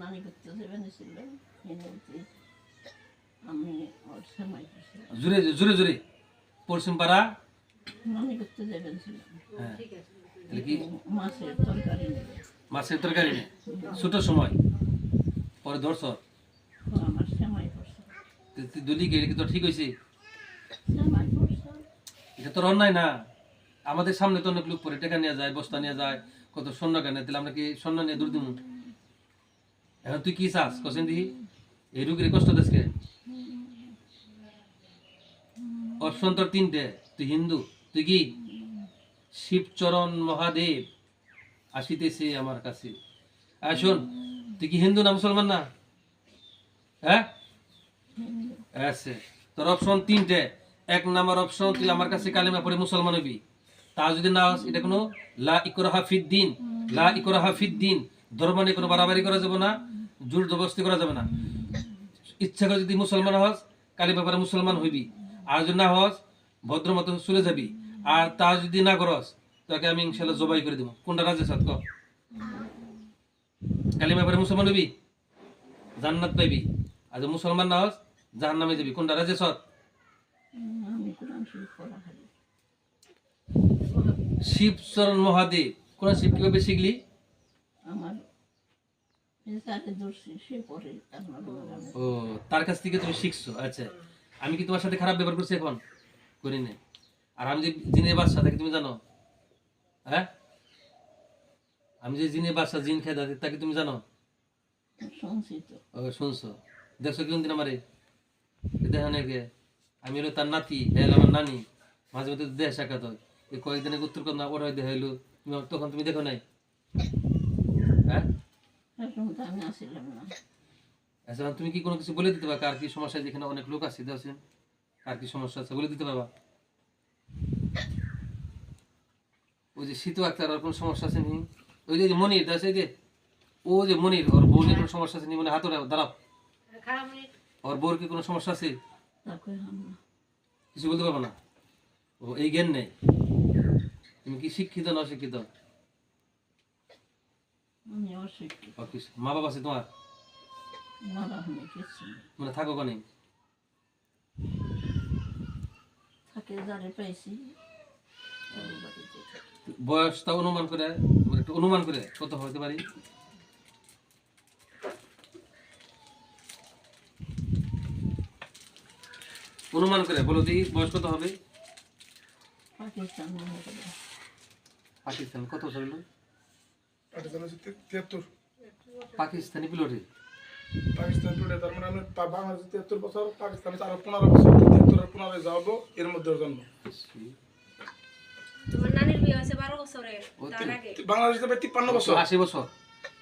নানি করতে যাবেন ছিল আমি ওর সময় জোরে জোরে জোরে পশ্চিম পাড়া নানি করতে যাবেন ছিলাম হ্যাঁ তাহলে কি মাছের তরকারি নেবে মাছের তরকারি নেই ছোটোর সময় পরে ধরছ আমার সময় করছে তুই দুলি কি এটা কি তো ঠিক হয়েছে সময় করছে এটা তো অন্যায় না আমাদের সামনে তো অনেক লোক পরে টাকা নিয়ে যায় বস্তা নিয়ে যায় কত স্বর্ণ কেনে তাহলে আমরা কি স্বর্ণ নিয়ে দূর দিব এখন তুই কি চাস কছেন দিহি এই রুগীর কষ্ট দেশকে অপশন তোর তিনটে তুই হিন্দু তুই কি শিবচরণ মহাদেব আসিতেছে আমার কাছে শোন তুই কি হিন্দু না মুসলমান না হ্যাঁ আছে তোর অপশন তিনটে এক নাম্বার অপশন তুই আমার কাছে কালেমা পড়ে মুসলমান হবি তা যদি না হস এটা কোনো লা ইকরাহা ফিদ্দিন লা ইকরাহা ফিদ্দিন ধর্ম নিয়ে কোনো বাড়াবাড়ি করা যাবে না জোর জবরদস্তি করা যাবে না ইচ্ছা করে যদি মুসলমান হস কালেমা পড়ে মুসলমান হইবি আর যদি না হস ভদ্র মতো চলে যাবি আর তা যদি না করস তাকে আমি ইনশাল্লাহ জবাই করে দেবো কোনটা রাজে সাত ক কালেমা পড়ে মুসলমান হইবি জান্নাত পাইবি আর যদি মুসলমান না হস জাহান্নামে যাবি কোনটা রাজে সৎ আমি কোরআন শরীফ পড়া খালি শিবচরণ মহাদেব কোন শিব কিভাবে শিখলি আমার তাকে দর্শি সে পড়ে আমার ও তার কাছ থেকে তুমি শিখছো আচ্ছা আমি কি তোমার সাথে খারাপ ব্যবহার করছি এখন করি না আর আমি যে জিনের বাদশা তাকে তুমি জানো হ্যাঁ আমি যে জিনের বাদশা জিন খেয়ে তাকে তুমি জানো শুনছি তো ও শুনছো দেখছো কি দিন আমারে দেখা নাকি আমি হলো তার নাতি হ্যাঁ আমার নানি মাঝে মধ্যে দেহ সাক্ষাৎ হয় এই কয়েকদিনের উত্তর কন্যা ওরা দেখা হইলো তুমি তখন তুমি দেখো নাই হ্যাঁ এখন তো আমি আসিলাম না আচ্ছা তুমি কি কোনো কিছু বলে দিতে পারবা কার কি সমস্যা যেখানে অনেক লোক আছে দেখছেন কার কি সমস্যা আছে বলে দিতে পারবা ওই যে শীত আক্তার আর কোনো সমস্যা আছে নি ওই যে মনির দাস এই যে ও যে মনির ওর বউর কোনো সমস্যা আছে নি মানে হাত দাঁড়াও ওর বউর কি কোনো সমস্যা আছে তাকে আমরা কিছু বলতে পারবো না ও এই জ্ঞান নেই তুমি কি শিক্ষিত না অশিক্ষিত আমি অশিক্ষিত ও কি মা বাবা আছে তোমার মারা হলে কিছু নেই মানে থাকো কোনে থাকে যারে পাইছি তার বাড়িতে থাকি। বয়সটা অনুমান করে মানে একটু অনুমান করে কত হতে পারি অনুমান করে বলো দি বয়স কত হবে পাকিস্তান মনে করে পাকিস্তান কত বছর হলো পাকিস্তান হচ্ছে 73 পাকিস্তানি পিলটে পাকিস্তান টুডে তার মানে আমি বাংলাদেশ 73 বছর পাকিস্তানে আরো 15 বছর 73 আর 15 যাবো এর মধ্যে ওর জন্ম তোমার নানির বিয়ে হয়েছে 12 বছরে তার আগে বাংলাদেশে 53 বছর 80 বছর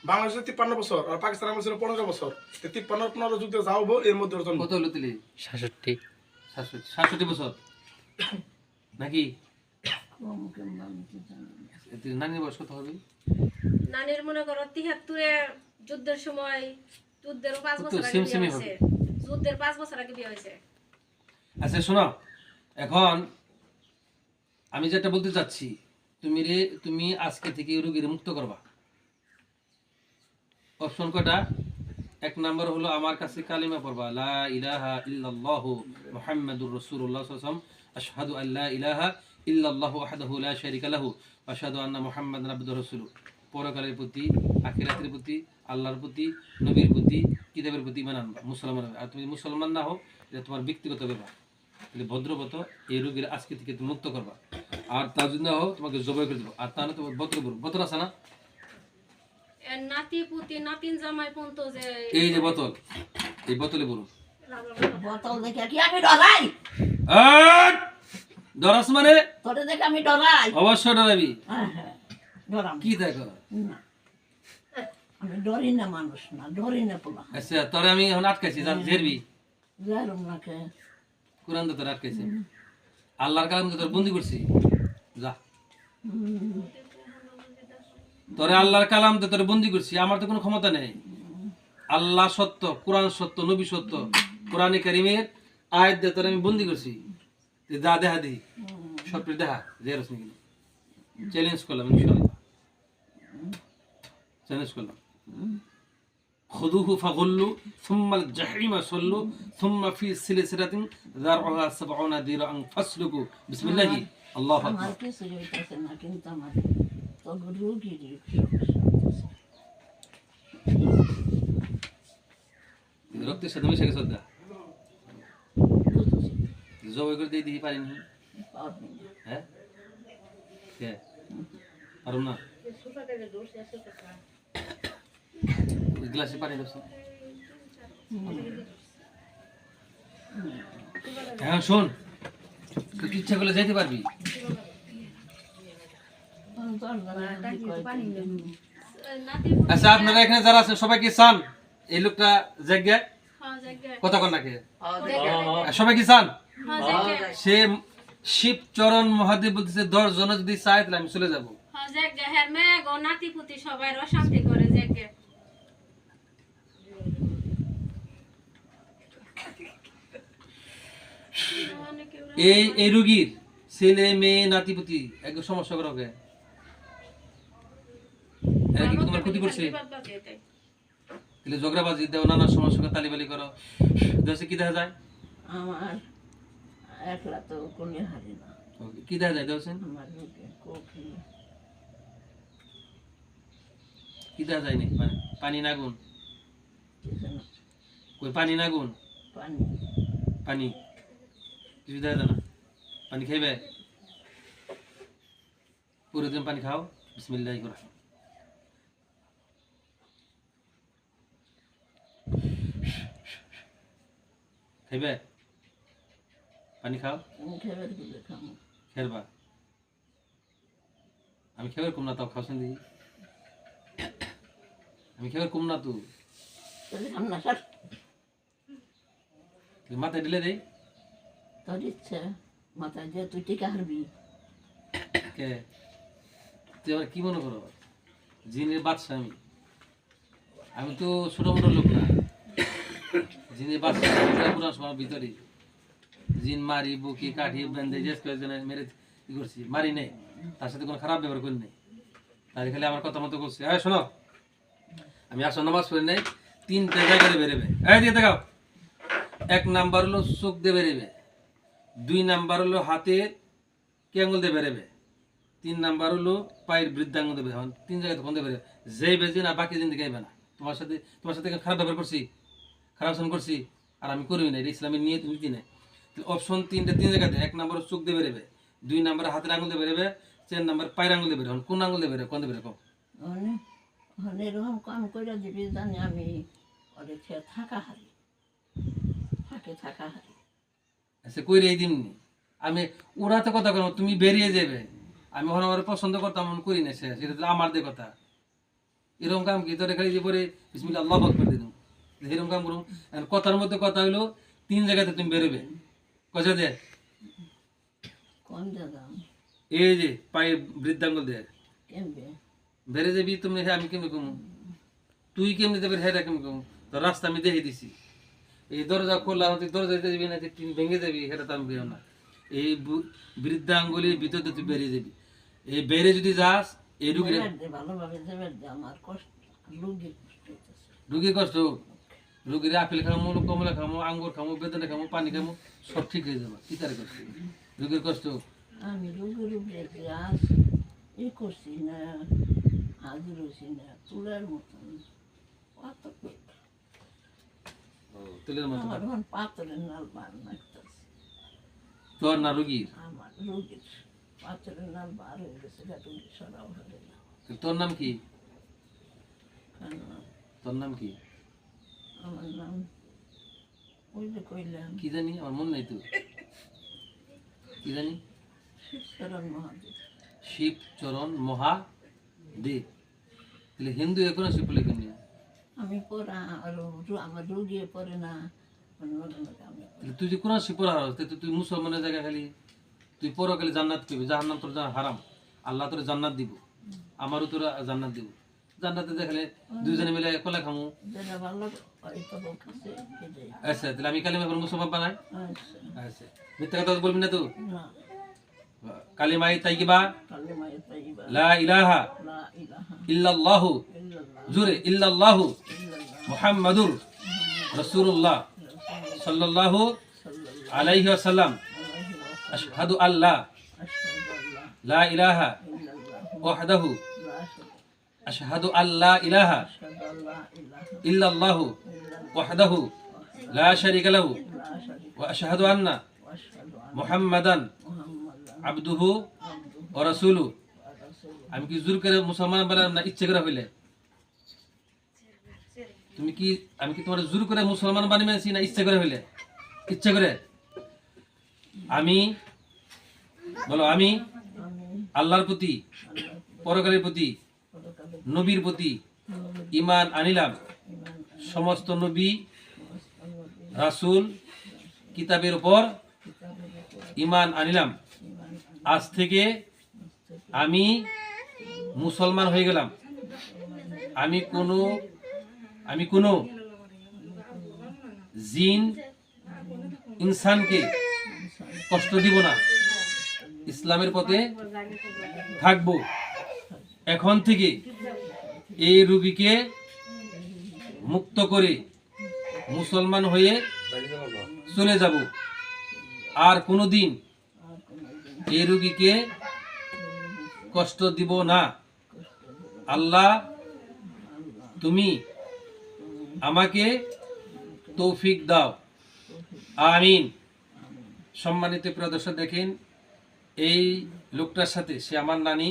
বাংলাদেশে 53 বছর আর পাকিস্তানে আমার ছিল 15 বছর 53 আর 15 যুদ্ধে যাবো এর মধ্যে ওর জন্ম কত হলো তিলি 66 67 বছর নাকি কম কিংবা আমি তো জানি না। নানির বয়স কত হবে নানির মনে করো 73 এ যুদ্ধের সময় যুদ্ধের 5 তো বছর আগে সেম বিয়ে সেমই হয়েছে হবে। যুদ্ধের 5 বছর আগে বিয়ে হয়েছে আচ্ছা শোনো এখন আমি যেটা বলতে চাচ্ছি তুমি আজকে থেকে রোগীর মুক্ত করবা অপশন কয়টা এক নাম্বার হলো আমার কাছে কালিমা পড়বা লা ইলাহা ইল্লাল্লাহু মুহাম্মাদুর রাসূলুল্লাহ সাল্লাল্লাহু আলাইহি ওয়াসাল্লাম আশহাদু আল্লা ইলাহা ইল্লাল্লাহু ওয়াহদাহু লা শারীকা লাহু ওয়া আশহাদু আন্না মুহাম্মাদান আবদুহু রাসূলুহু পরকালের প্রতি আখিরাতের প্রতি আল্লাহর প্রতি নবীর প্রতি কিতাবের প্রতি ঈমান আনবা মুসলমান হবে। আর তুমি মুসলমান না হও এটা তোমার ব্যক্তিগত ব্যাপার তাহলে ভদ্রবত এই রোগীর আজকে থেকে তুমি মুক্ত করবা আর তা যদি না হও তোমাকে জবাই করে দেবো আর তা না তোমার বতর করবো বতর আছে না এর নাতি পুতি নাতিন জামাই পর্যন্ত যে এই যে বোতল এই বোতলে বলুন বোতল দেখে কি আমি ডরাই ডরাস মানে তোরে দেখে আমি ডরাই অবশ্যই ডরাবি হ্যাঁ হ্যাঁ ডরাম কি দেখো না আমি ডরি না মানুষ না ডরি না পোলা আচ্ছা তোরে আমি এখন আটকাইছি যা ঝেরবি যাইরম না কে কোরআন তো তোর আটকাইছি আল্লাহর কালাম তো তোর বন্দি করছি যা তোরে আল্লাহর কালাম তো তোর বন্দি করছি আমার তো কোনো ক্ষমতা নেই আল্লাহ সত্য কোরআন সত্য নবী সত্য কোরআনে কারিমের আয়াত দিয়ে তোর আমি বন্দি করছি তুই যা দেখা দিই সব দেখা জেরস নাকি চ্যালেঞ্জ করলাম ইনশাআল্লাহ চ্যালেঞ্জ করলাম খুদুহু ফাগুল্লু সুম্মাল জাহিমা সল্লু সুম্মা ফি সিলসিলাতিন যারউহা 70 দিরআন ফাসলুকু বিসমিল্লাহ আল্লাহু আমার আকবার। কিছু হইতেছে না, কিন্তু আমার তো রুগীর সমস্যা হইতেছে। রক্তের সাথে মিশে গেছে ওটা বুঝছি, জবাই করে দিয়ে দিই পারিনি। পারবি না। হ্যাঁ কে পারুম না ওই গ্লাসে পানি দাও। হ্যাঁ শোন, তুই কি ইচ্ছা করলে যাইতে পারবি। নাতি আচ্ছা আপনারা এখানে যারা আছেন সবাই কি চান এই লোকটা জায়গা হ্যাঁ জায়গা কথা কন নাকি? সবাই কি চান? হ্যাঁ জায়গা সে শিব চরণ মহাদেব বলতেছে 10 জন যদি চায় তাহলে আমি চলে যাব। হ্যাঁ জায়গা হ্যাঁ মেয়ে গো নাতি পুতি সবাই অশান্তি করে জায়গা এই রোগীর ছেলে মেয়ে নাতিপুতি একদম সমস্যা করে ওকে এরা কি তোমার ক্ষতি করছে? তাহলে ঝগড়াবাজি দেও, নানা সমস্যা তালিবালি করো, দেশে কি দেখা যায়? আমার একলা তো কোনো হারি না, কি দেখা যায় দেওছেন? আমার রোগী কফি কি দেখা যায় নি? পানি না গুণ? কিছু না, কই পানি না গুণ? পানি পানি কিছু দেখা যায় না। পানি খাইবে? পুরো দিন পানি খাও। বিসমিল্লাহির রহমানির রহিম। খাইবে? পানি খাও। আমি খেবার গুলো খাবো। খেরবা? আমি খেবার কম না তাও খাওছেন দিই। আমি খেবার কম না তো তাহলে আমরা স্যার মাথায় ঢেলে দেই। তোর ইচ্ছা, মাথায় যে তুই টিকা হারবি। কে তুই আবার কি মনে করো জিনের বাদশা? আমি তো ছোট মোটো লোক না, জিনের বাদশা পুরান সময় ভিতরে জিন মারি বুকি কাঠি বেঁধে যে মেরে কি করছি, মারি নেই, তার সাথে কোনো খারাপ ব্যবহার করি নাই, তাই খালি আমার কথা মতো করছি। হ্যাঁ শোনো, আমি আসর নামাজ পড়ি নাই, 3টে জায়গায় বেরোবে। এই দিয়ে দেখাও। 1 নাম্বার হলো চোখ দিয়ে বেরোবে, 2 নাম্বার হলো হাতের কি আঙুল দিয়ে বেরোবে, 3 নাম্বার হলো পায়ের বৃদ্ধাঙ্গুল দিয়ে বেরোবে। 3 জায়গায় ফোন দিয়ে বেরোবে, যেই বেজে না বাকি দিন দিকে না। তোমার সাথে খারাপ ব্যবহার করছি, খারাপ আচরণ করছি, আর আমি করি না, এটা ইসলামের নিয়ে তুমি কি নাই। অপশন 3 জায়গাতে 1 নাম্বার চোখ দিয়ে বেরোবে, 2 নাম্বার হাতের আঙুল দিয়ে বেরোবে, 4 নাম্বার পায়ের আঙুল দিয়ে বেরোবে। কোন আঙুল দিয়ে বেরোবে? কোন দিয়ে বেরোবে? এরকম কাম করে দিবি জানি আমি ওদের খেয়ে থাকা হারি, থাকা হারি। আচ্ছা কইরে এই দিননি আমি ওরা তো কথা করো, তুমি বেরিয়ে যাবে, আমি ওখানে ওরা পছন্দ করতাম, আমি করি না, সেটা তো আমার দিয়ে কথা। এরকম কাম কি তোর খালি যে পরে বিসমিল্লাহ আল্লাহু আকবার দিয়ে দেবো, এরকম কাম করুন। কথার মধ্যে কথা হইলো 3 জায়গাতে তুমি বেরোবে। কজা দে কোন জায়গা এই যে পায়ে বৃদ্ধাঙ্গুল দিয়ে কেমবে বেড়ে যাবি তুমি। হ্যাঁ আমি কেমনি কমু, তুই কেমনি যাবে? হ্যাঁ কেমনি কমু? তো রাস্তা আমি দেখে দিছি, এই দরজা খোলা হতে দরজা যাবি না, টিন ভেঙে যাবি, সেটা তো আমি বেরো না। এই বৃদ্ধাঙ্গুলির ভিতর দিয়ে তুই বেরিয়ে যাবি। এই বেড়ে যদি যাস এই রুগীর ভালোভাবে দেবে, আমার কষ্ট, রুগীর কষ্ট হইতেছে। রুগীর কষ্ট, রুগীর আপেল খামো, কমলা খামো, আঙ্গুর খামো, বেদানা খামো, পানি খামো, সব ঠিক হয়ে যাবে। কি তার কষ্ট? রুগীর কষ্ট। আমি রুগীর উপরে আজ ই করছি না, হাজির হয়েছি না, তুলার মতন কত তেলের মতো আমার এখন পাথরের নাল বার লাগতেছে। তোর না রুগীর? আমার রুগীর পাথরের নাল বার হয়ে গেছে, রুগী সরাও হবে না। তোর নাম কি? কেন? তোর নাম কি? আমার নাম ওই যে কইলাম কি জানি, আমার মন নাই তো। কি জানি? শিবচরণ মহাদেব। শিবচরণ মহাদেব। তাহলে হিন্দু এখন শিব লেখেন। আমি পড়া আর আমার রুগী পড়ে না, তুই যে কোরআন শিব পড়া তুই মুসলমানের জায়গা খালি তুই পড়ো খালি জান্নাত পেবি, জাহান্নাম তোর হারাম, আল্লাহ তোর জান্নাত দিব, আমারও তোরা জান্নাত দিব। জান্নাতে দেখালে 2 জনে মিলে কলা খামু। যেটা ভালো হয়তো বলতেছে এটাই। আচ্ছা তাহলে আমি কালিমা পড়ে মুসলমান বানাই। আচ্ছা আচ্ছা মিথ্যা কথা বলবি না তো? না, কালিমাই তাইয়িবা কালিমায়ে তাইয়্যিবা লা ইলাহা লা ইলাহা ইল্লাল্লাহু, ইল্লাল্লাহ জোরে ইল্লাল্লাহু ইল্লাল্লাহ মুহাম্মাদুর রাসূলুল্লাহ সাল্লাল্লাহু আলাইহি ওয়াসাল্লাম আশহাদু আল্লা লা ইলাহা ওয়াহদাহু আশহাদু আল্লা ইলাহা ইল্লাল্লাহু ওয়াহদাহু লা শারীকা লাহু ওয়া আশহাদু আন্না মুহাম্মাদান আবদুহু ওয়া রাসূলুহু। আমি কি জোর করে মুসলমান বানাম না ইচ্ছে করে হইলে? আমি কি তোমার জোর করে মুসলমান বানিয়েছি না ইচ্ছে করে হইলে? ইচ্ছে করে। আমি বলো, আমি আল্লাহর প্রতি, পরকালের প্রতি, নবীর প্রতি ঈমান আনিলাম। সমস্ত নবী, রাসূল, কিতাবের উপর ঈমান আনিলাম। আজ থেকে আমি মুসলমান হয়ে গেলাম। আমি কোনো জিন ইনসানকে কষ্ট দিব না, ইসলামের পথে থাকব। এখন থেকে এই রোগীকে মুক্ত করে মুসলমান হয়ে চলে যাব। আর কোনোদিন এই রোগীকে কষ্ট দিব না। আল্লাহ, তুমি আমাকে তৌফিক দাও, আমিন। সম্মানিত প্রিয় দর্শক, দেখেন এই লোকটার সাথে, সে আমার নানি,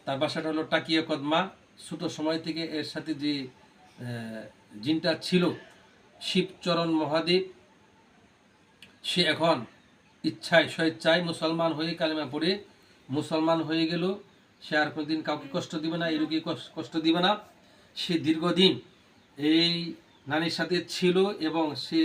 তার বাসাটা হলো টাকিয়া কদমা। ছোট সময় থেকে এর সাথে যে জিনটা ছিল, শিবচরণ মহাদেব, সে এখন ইচ্ছায় স্বেচ্ছায় মুসলমান হয়ে কালেমা পড়ে মুসলমান হয়ে গেল। সে আর কোনোদিন কাউকে কষ্ট দিবে না, এই রোগী কষ্ট দিবে না। সে দীর্ঘদিন এই নানির সাথে ছিল এবং সে